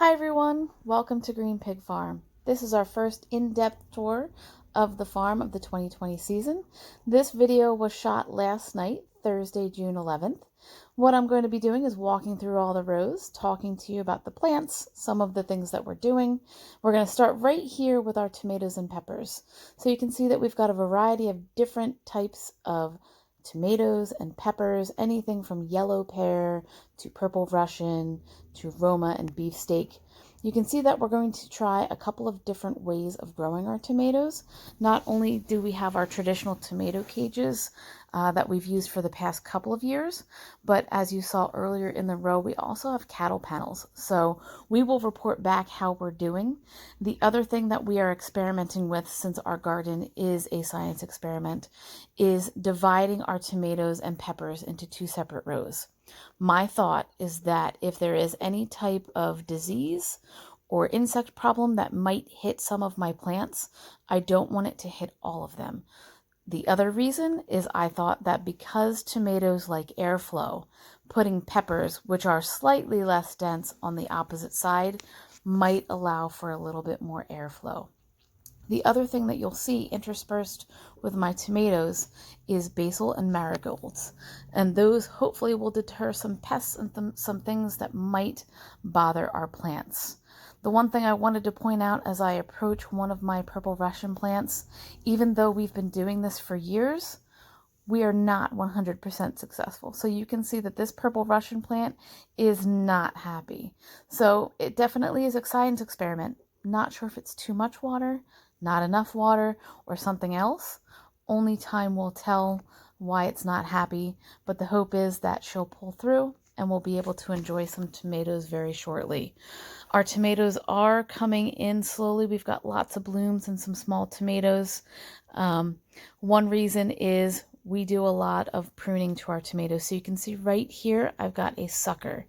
Hi everyone, welcome to Green Pig Farm. This is our first in-depth tour of the farm of the 2020 season. This video was shot last night, Thursday, June 11th. What I'm going to be doing is walking through all the rows, talking to you about the plants, some of the things that we're doing. We're going to start right here with our tomatoes and peppers. So you can see that we've got a variety of different types of tomatoes and peppers, anything from yellow pear to purple Russian to Roma and beefsteak. You can see that we're going to try a couple of different ways of growing our tomatoes. Not only do we have our traditional tomato cages that we've used for the past couple of years, but as you saw earlier in the row, we also have cattle panels. So we will report back how we're doing. The other thing that we are experimenting with, since our garden is a science experiment, is dividing our tomatoes and peppers into two separate rows. My thought is that if there is any type of disease or insect problem that might hit some of my plants, I don't want it to hit all of them. The other reason is I thought that because tomatoes like airflow, putting peppers, which are slightly less dense, on the opposite side might allow for a little bit more airflow. The other thing that you'll see interspersed with my tomatoes is basil and marigolds, and those hopefully will deter some pests and some things that might bother our plants. The one thing I wanted to point out as I approach one of my purple Russian plants, even though we've been doing this for years, we are not 100% successful. So you can see that this purple Russian plant is not happy. So it definitely is a science experiment. Not sure if it's too much water, not enough water, or something else. Only time will tell why it's not happy, but the hope is that she'll pull through and we'll be able to enjoy some tomatoes very shortly. Our tomatoes are coming in slowly. We've got lots of blooms and some small tomatoes. One reason is we do a lot of pruning to our tomatoes. So you can see right here, I've got a sucker.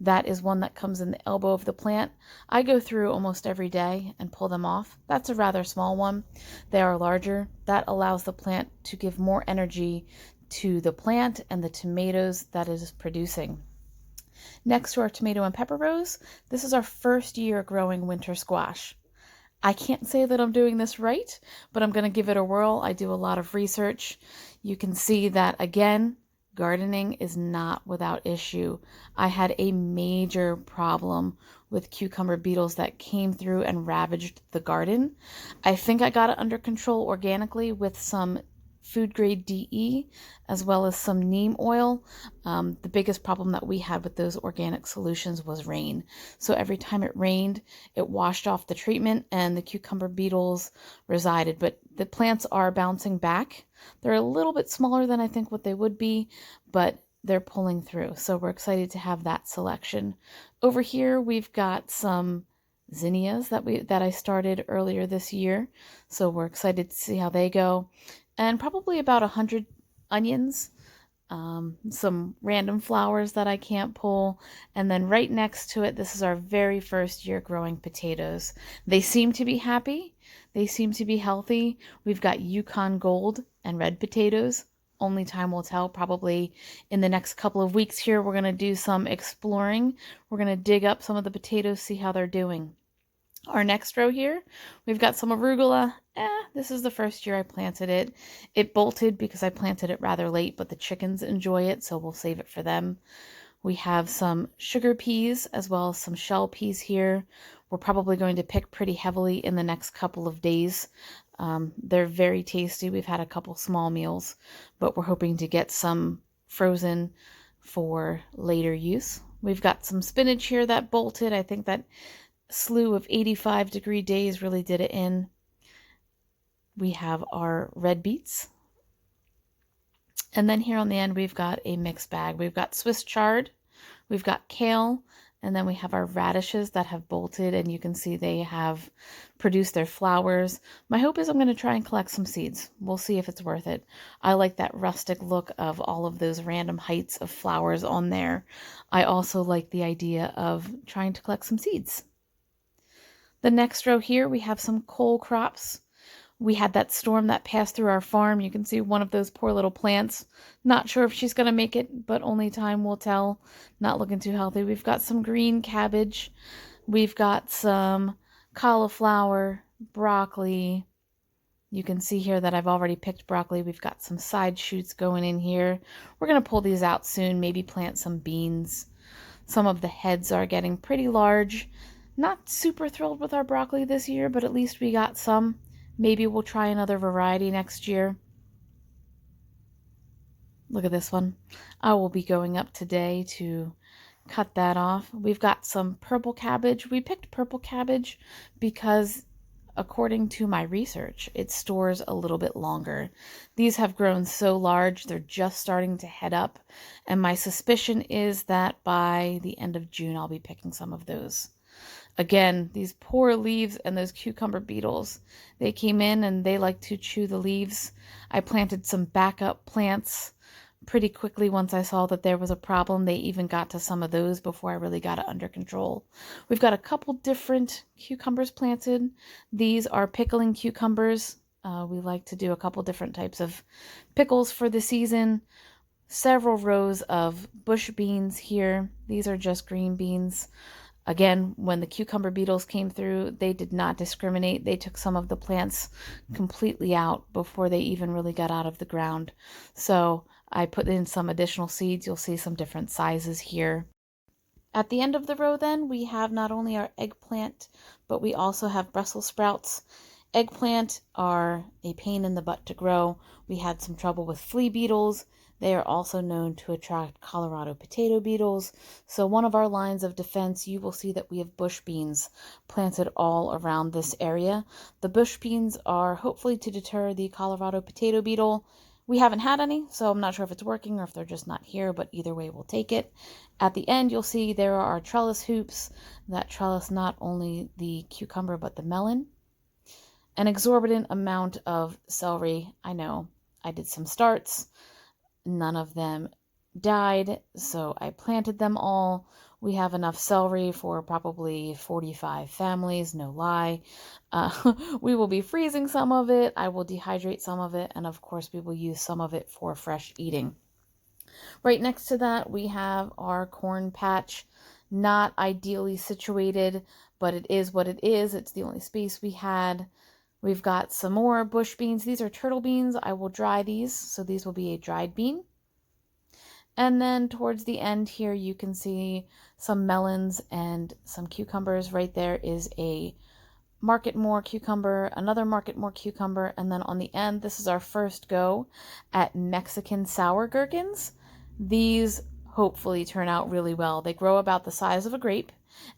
That is one that comes in the elbow of the plant. I go through almost every day and pull them off. That's a rather small one. They are larger. That allows the plant to give more energy to the plant and the tomatoes that it is producing. Next to our tomato and pepper rows, this is our first year growing winter squash. I can't say that I'm doing this right, but I'm going to give it a whirl. I do a lot of research. You can see that, again, gardening is not without issue. I had a major problem with cucumber beetles that came through and ravaged the garden. I think I got it under control organically with some food grade DE as well as some neem oil. The biggest problem that we had with those organic solutions was rain. So every time it rained, it washed off the treatment and the cucumber beetles resided. But the plants are bouncing back. They're a little bit smaller than I think what they would be, but they're pulling through. So we're excited to have that selection. Over here, we've got some zinnias that I started earlier this year. So we're excited to see how they go. And probably about 100 onions, some random flowers that I can't pull, and then right next to it, this is our very first year growing potatoes. They seem to be happy. They seem to be healthy. We've got Yukon Gold and red potatoes. Only time will tell. Probably in the next couple of weeks here, we're going to do some exploring. We're going to dig up some of the potatoes, see how they're doing. Our next row here, we've got some arugula. This is the first year I planted it. It bolted because I planted it rather late, but the chickens enjoy it, so we'll save it for them. We have some sugar peas as well as some shell peas here. We're probably going to pick pretty heavily in the next couple of days. They're very tasty. We've had a couple small meals, but we're hoping to get some frozen for later use. We've got some spinach here that bolted. I think that slew of 85-degree days really did it in. We have our red beets. And then here on the end, we've got a mixed bag. We've got Swiss chard, we've got kale, and then we have our radishes that have bolted, and you can see they have produced their flowers. My hope is I'm going to try and collect some seeds. We'll see if it's worth it. I like that rustic look of all of those random heights of flowers on there. I also like the idea of trying to collect some seeds. The next row here, we have some cole crops. We had that storm that passed through our farm. You can see one of those poor little plants. Not sure if she's going to make it, but only time will tell. Not looking too healthy. We've got some green cabbage. We've got some cauliflower, broccoli. You can see here that I've already picked broccoli. We've got some side shoots going in here. We're going to pull these out soon, maybe plant some beans. Some of the heads are getting pretty large. Not super thrilled with our broccoli this year, but at least we got some. Maybe we'll try another variety next year. Look at this one. I will be going up today to cut that off. We've got some purple cabbage. We picked purple cabbage because according to my research, it stores a little bit longer. These have grown so large, they're just starting to head up, and my suspicion is that by the end of June, I'll be picking some of those. Again, these poor leaves and those cucumber beetles, they came in and they like to chew the leaves. I planted some backup plants pretty quickly once I saw that there was a problem. They even got to some of those before I really got it under control. We've got a couple different cucumbers planted. These are pickling cucumbers. We like to do a couple different types of pickles for the season. Several rows of bush beans here. These are just green beans. Again, when the cucumber beetles came through, they did not discriminate. They took some of the plants completely out before they even really got out of the ground. So I put in some additional seeds. You'll see some different sizes here. At the end of the row then, we have not only our eggplant, but we also have Brussels sprouts. Eggplant are a pain in the butt to grow. We had some trouble with flea beetles. They are also known to attract Colorado potato beetles. So one of our lines of defense, you will see that we have bush beans planted all around this area. The bush beans are hopefully to deter the Colorado potato beetle. We haven't had any, so I'm not sure if it's working or if they're just not here, but either way, we'll take it. At the end, you'll see there are our trellis hoops that trellis not only the cucumber, but the melon. An exorbitant amount of celery. I know I did some starts. None of them died, so I planted them all. We have enough celery for probably 45 families, no lie. We will be freezing some of it. I will dehydrate some of it, and of course we will use some of it for fresh eating. Right next to that, we have our corn patch. Not ideally situated, but it is what it is. It's the only space we had. We've got some more bush beans. These are turtle beans. I will dry these, so these will be a dried bean. And then towards the end here, you can see some melons and some cucumbers. Right there is a Market More cucumber, another Market More cucumber, and then on the end, this is our first go at Mexican sour gherkins. These hopefully turn out really well. They grow about the size of a grape,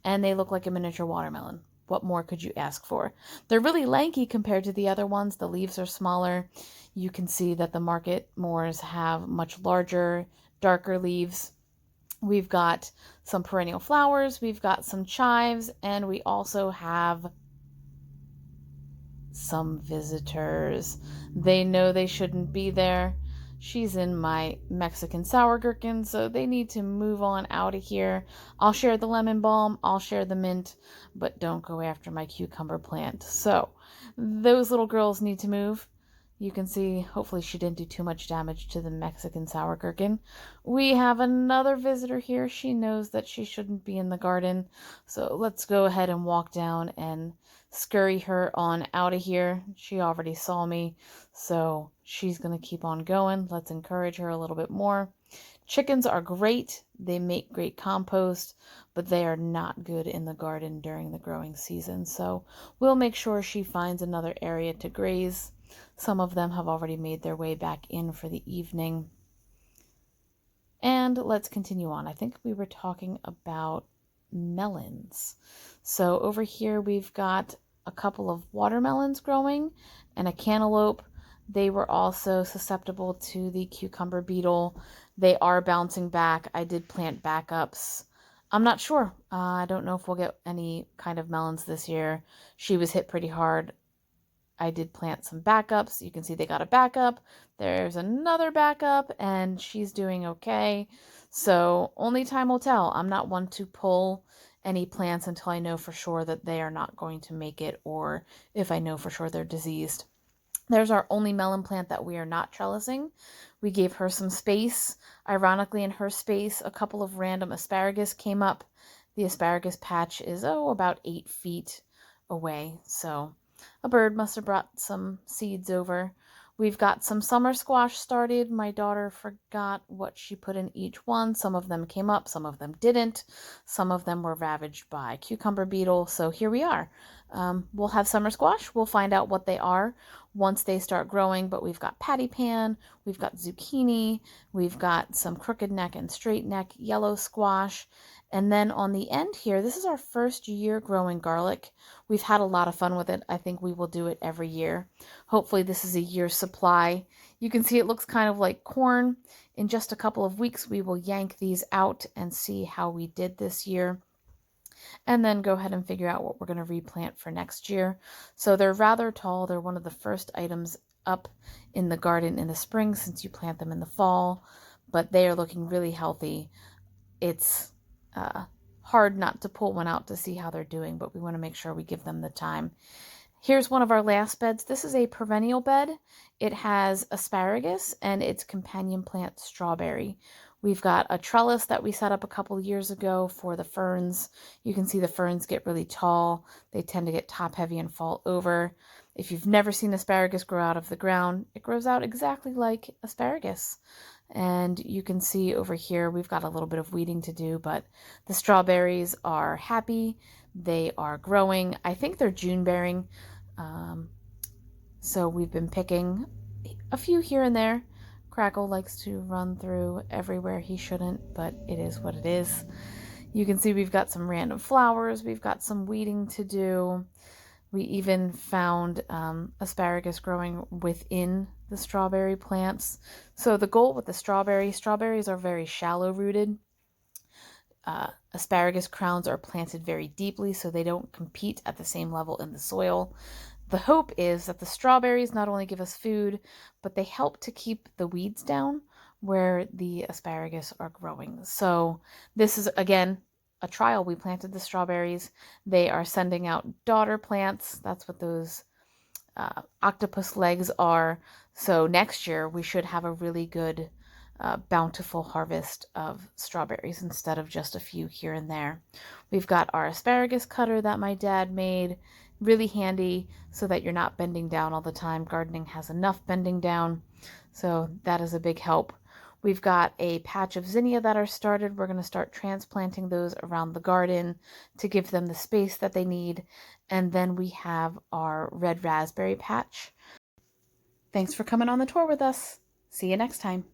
and they look like a miniature watermelon. What more could you ask for? They're really lanky compared to the other ones. The leaves are smaller. You can see that the Market Mores have much larger, darker leaves. We've got some perennial flowers. We've got some chives, and we also have some visitors. They know they shouldn't be there. She's in my Mexican sour gherkin, so they need to move on out of here. I'll share the lemon balm, I'll share the mint, but don't go after my cucumber plant. So those little girls need to move. You can see, hopefully she didn't do too much damage to the Mexican sour gherkin. We have another visitor here. She knows that she shouldn't be in the garden. So let's go ahead and walk down and scurry her on out of here. She already saw me, so she's going to keep on going. Let's encourage her a little bit more. Chickens are great. They make great compost, but they are not good in the garden during the growing season. So we'll make sure she finds another area to graze. Some of them have already made their way back in for the evening. And let's continue on. I think we were talking about melons. So over here we've got a couple of watermelons growing and a cantaloupe. They were also susceptible to the cucumber beetle. They are bouncing back. I did plant backups. I'm not sure. I don't know if we'll get any kind of melons this year. She was hit pretty hard. I did plant some backups. You can see they got a backup. There's another backup, and she's doing okay. So only time will tell. I'm not one to pull any plants until I know for sure that they are not going to make it, or if I know for sure they're diseased. There's our only melon plant that we are not trellising. We gave her some space. Ironically, in her space, a couple of random asparagus came up. The asparagus patch is, about 8 feet away. So a bird must have brought some seeds over. We've got some summer squash started. My daughter forgot what she put in each one. Some of them came up, some of them didn't. Some of them were ravaged by cucumber beetle. So here we are. We'll have summer squash. We'll find out what they are once they start growing, but we've got patty pan, we've got zucchini, we've got some crooked neck and straight neck yellow squash. And then on the end here, this is our first year growing garlic. We've had a lot of fun with it. I think we will do it every year. Hopefully this is a year's supply. You can see it looks kind of like corn. In just a couple of weeks, we will yank these out and see how we did this year, and then go ahead and figure out what we're going to replant for next year. So they're rather tall. They're one of the first items up in the garden in the spring since you plant them in the fall, but they are looking really healthy. It's hard not to pull one out to see how they're doing, but we want to make sure we give them the time. Here's one of our last beds. This is a perennial bed. It has asparagus and its companion plant strawberry. We've got a trellis that we set up a couple years ago for the ferns. You can see the ferns get really tall. They tend to get top heavy and fall over. If you've never seen asparagus grow out of the ground, it grows out exactly like asparagus. And you can see over here, we've got a little bit of weeding to do, but the strawberries are happy. They are growing. I think they're June bearing. So we've been picking a few here and there. Crackle likes to run through everywhere he shouldn't, but it is what it is. You can see we've got some random flowers. We've got some weeding to do. We even found asparagus growing within the strawberry plants. So the goal with the strawberries are very shallow rooted. Asparagus crowns are planted very deeply so they don't compete at the same level in the soil. The hope is that the strawberries not only give us food, but they help to keep the weeds down where the asparagus are growing. So this is, again, a trial. We planted the strawberries. They are sending out daughter plants. That's what those octopus legs are. So next year we should have a really good bountiful harvest of strawberries instead of just a few here and there. We've got our asparagus cutter that my dad made, really handy so that you're not bending down all the time. Gardening has enough bending down, so that is a big help. We've got a patch of zinnia that are started. We're going to start transplanting those around the garden to give them the space that they need. And then we have our red raspberry patch. Thanks for coming on the tour with us. See you next time.